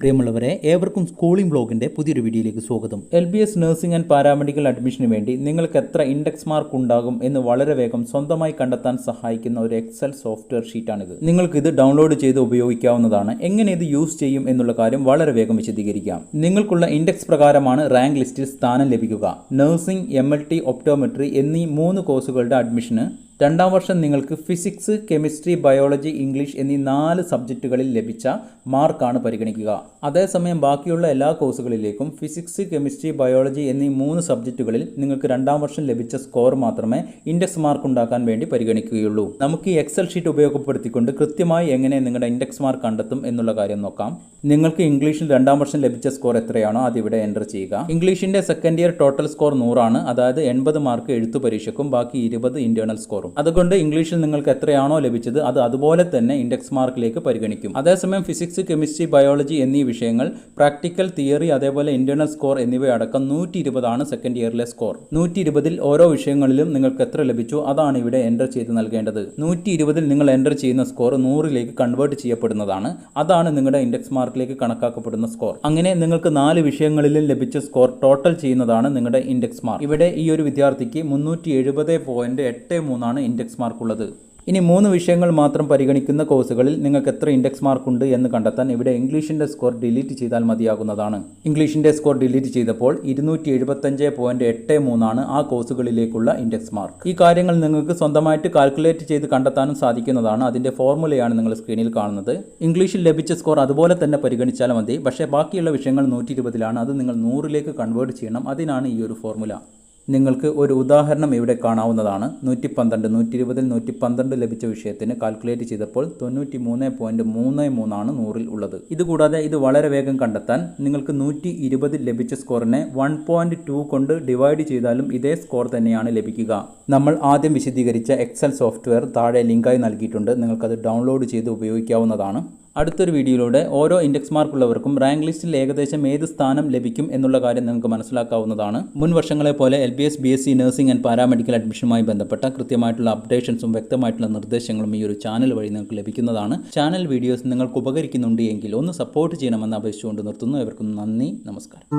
പ്രിയമുള്ളവരെ, ഏവർക്കും സ്കൂളിംഗ് ബ്ലോഗിൻ്റെ പുതിയൊരു വീഡിയോയിലേക്ക് സ്വാഗതം. LBS നഴ്സിംഗ് ആൻഡ് പാരാമെഡിക്കൽ അഡ്മിഷന് വേണ്ടി നിങ്ങൾക്ക് എത്ര ഇൻഡെക്സ് മാർക്ക് ഉണ്ടാകും എന്ന് വളരെ വേഗം സ്വന്തമായി കണ്ടെത്താൻ സഹായിക്കുന്ന ഒരു എക്സൽ സോഫ്റ്റ്വെയർ ഷീറ്റാണിത്. നിങ്ങൾക്ക് ഇത് ഡൗൺലോഡ് ചെയ്ത് ഉപയോഗിക്കാവുന്നതാണ്. എങ്ങനെ ഇത് യൂസ് ചെയ്യും എന്നുള്ള കാര്യം വളരെ വേഗം വിശദീകരിക്കാം. നിങ്ങൾക്കുള്ള ഇൻഡെക്സ് പ്രകാരമാണ് റാങ്ക് ലിസ്റ്റിൽ സ്ഥാനം ലഭിക്കുക. നഴ്സിംഗ്, MLT, ഒപ്റ്റോമെട്രി എന്നീ 3 കോഴ്സുകളുടെ അഡ്മിഷന് രണ്ടാം വർഷം നിങ്ങൾക്ക് ഫിസിക്സ്, കെമിസ്ട്രി, ബയോളജി, ഇംഗ്ലീഷ് എന്നീ 4 സബ്ജക്റ്റുകളിൽ ലഭിച്ച മാർക്കാണ് പരിഗണിക്കുക. അതേസമയം ബാക്കിയുള്ള എല്ലാ കോഴ്സുകളിലേക്കും ഫിസിക്സ്, കെമിസ്ട്രി, ബയോളജി എന്നീ 3 സബ്ജക്റ്റുകളിൽ നിങ്ങൾക്ക് രണ്ടാം വർഷം ലഭിച്ച സ്കോർ മാത്രമേ ഇൻഡെക്സ് മാർക്ക് ഉണ്ടാക്കാൻ വേണ്ടി പരിഗണിക്കുകയുള്ളൂ. നമുക്ക് ഈ എക്സൽ ഷീറ്റ് ഉപയോഗപ്പെടുത്തിക്കൊണ്ട് കൃത്യമായി എങ്ങനെ നിങ്ങളുടെ ഇൻഡെക്സ് മാർക്ക് കണ്ടെത്തും എന്നുള്ള കാര്യം നോക്കാം. നിങ്ങൾക്ക് ഇംഗ്ലീഷിൽ രണ്ടാം വർഷം ലഭിച്ച സ്കോർ എത്രയാണോ അത് ഇവിടെ എൻ്റർ ചെയ്യുക. ഇംഗ്ലീഷിൻ്റെ സെക്കൻഡ് ഇയർ ടോട്ടൽ സ്കോർ 100 ആണ്. അതായത് 80 മാർക്ക് എഴുത്തു പരീക്ഷയ്ക്കും ബാക്കി 20 ഇന്റേണൽ സ്കോറും. അതുകൊണ്ട് ഇംഗ്ലീഷിൽ നിങ്ങൾക്ക് എത്രയാണോ ലഭിച്ചത് അത് അതുപോലെ തന്നെ ഇൻഡെക്സ് മാർക്കിലേക്ക് പരിഗണിക്കും. അതേസമയം ഫിസിക്സ്, കെമിസ്ട്രി, ബയോളജി എന്നീ വിഷയങ്ങൾ പ്രാക്ടിക്കൽ, തിയറി, അതേപോലെ ഇന്റേണൽ സ്കോർ എന്നിവയടക്കം 120 ആണ് സെക്കൻഡ് ഇയറിലെ സ്കോർ. 120ൽ ഓരോ വിഷയങ്ങളിലും നിങ്ങൾക്ക് എത്ര ലഭിച്ചു അതാണ് ഇവിടെ എൻ്റർ ചെയ്ത് നൽകേണ്ടത്. 120ൽ നിങ്ങൾ എൻ്റർ ചെയ്യുന്ന സ്കോർ 100ലേക്ക് കൺവേർട്ട് ചെയ്യപ്പെടുന്നതാണ്. അതാണ് നിങ്ങളുടെ ഇൻഡെക്സ് മാർക്കിലേക്ക് കണക്കാക്കപ്പെടുന്ന സ്കോർ. അങ്ങനെ നിങ്ങൾക്ക് 4 വിഷയങ്ങളിലും ലഭിച്ച സ്കോർ ടോട്ടൽ ചെയ്യുന്നതാണ് നിങ്ങളുടെ ഇൻഡെക്സ് മാർക്ക്. ഇവിടെ ഈ ഒരു വിദ്യാർത്ഥിക്ക് 370.83 ആണ് ഇൻഡെക്സ് മാർക്ക് ഉള്ളത്. ഇനി 3 വിഷയങ്ങൾ മാത്രം പരിഗണിക്കുന്ന കോഴ്സുകളിൽ നിങ്ങൾക്ക് എത്ര ഇൻഡെക്സ് മാർക്ക് ഉണ്ട് എന്ന് കണ്ടെത്താൻ ഇവിടെ ഇംഗ്ലീഷിൻ്റെ സ്കോർ ഡിലീറ്റ് ചെയ്താൽ മതിയാകുന്നതാണ്. ഇംഗ്ലീഷിൻ്റെ സ്കോർ ഡിലീറ്റ് ചെയ്തപ്പോൾ 275.83 ആണ് ആ കോഴ്സുകളിലേക്കുള്ള ഇൻഡെക്സ് മാർക്ക്. ഈ കാര്യങ്ങൾ നിങ്ങൾക്ക് സ്വന്തമായിട്ട് കാൽക്കുലേറ്റ് ചെയ്ത് കണ്ടെത്താനും സാധിക്കുന്നതാണ്. അതിൻ്റെ ഫോർമുലയാണ് നിങ്ങൾ സ്ക്രീനിൽ കാണുന്നത്. ഇംഗ്ലീഷിൽ ലഭിച്ച സ്കോർ അതുപോലെ തന്നെ പരിഗണിച്ചാൽ മതി. പക്ഷേ ബാക്കിയുള്ള വിഷയങ്ങൾ 120ലാണ്. അത് നിങ്ങൾ 100ലേക്ക് കൺവേർട്ട് ചെയ്യണം. അതിനാണ് ഈ ഒരു ഫോർമുല. നിങ്ങൾക്ക് ഒരു ഉദാഹരണം ഇവിടെ കാണാവുന്നതാണ്. 112, 120ൽ 112 ലഭിച്ച വിഷയത്തിന് കാൽക്കുലേറ്റ് ചെയ്തപ്പോൾ 93.33 ആണ് 100ൽ ഉള്ളത്. ഇതുകൂടാതെ ഇത് വളരെ വേഗം കണ്ടെത്താൻ നിങ്ങൾക്ക് 120ൽ ലഭിച്ച സ്കോറിനെ 1.2 കൊണ്ട് ഡിവൈഡ് ചെയ്താലും ഇതേ സ്കോർ തന്നെയാണ് ലഭിക്കുക. നമ്മൾ ആദ്യം വിശദീകരിച്ച എക്സൽ സോഫ്റ്റ്വെയർ താഴെ ലിങ്കായി നൽകിയിട്ടുണ്ട്. നിങ്ങൾക്കത് ഡൗൺലോഡ് ചെയ്ത് ഉപയോഗിക്കാവുന്നതാണ്. അടുത്തൊരു വീഡിയോയിലൂടെ ഓരോ ഇൻഡെക്സ് മാർക്ക് ഉള്ളവർക്കും റാങ്ക് ലിസ്റ്റിൽ ഏകദേശം ഏത് സ്ഥാനം ലഭിക്കും എന്നുള്ള കാര്യം നിങ്ങൾക്ക് മനസ്സിലാക്കാവുന്നതാണ്. മുൻ വർഷങ്ങളെ പോലെ LBS BSc nursing and paramedical അഡ്മിഷനുമായി ബന്ധപ്പെട്ട കൃത്യമായിട്ടുള്ള അപ്ഡേഷൻസും വ്യക്തമായിട്ടുള്ള നിർദ്ദേശങ്ങളും ഈ ഒരു ചാനൽ വഴി നിങ്ങൾക്ക് ലഭിക്കുന്നതാണ്. ചാനൽ വീഡിയോസ് നിങ്ങൾക്ക് ഉപകരിക്കുന്നുണ്ട് എങ്കിൽ ഒന്ന് സപ്പോർട്ട് ചെയ്യണമെന്ന് അപേക്ഷിച്ചുകൊണ്ട് നിർത്തുന്നു. എവർക്കും നന്ദി, നമസ്കാരം.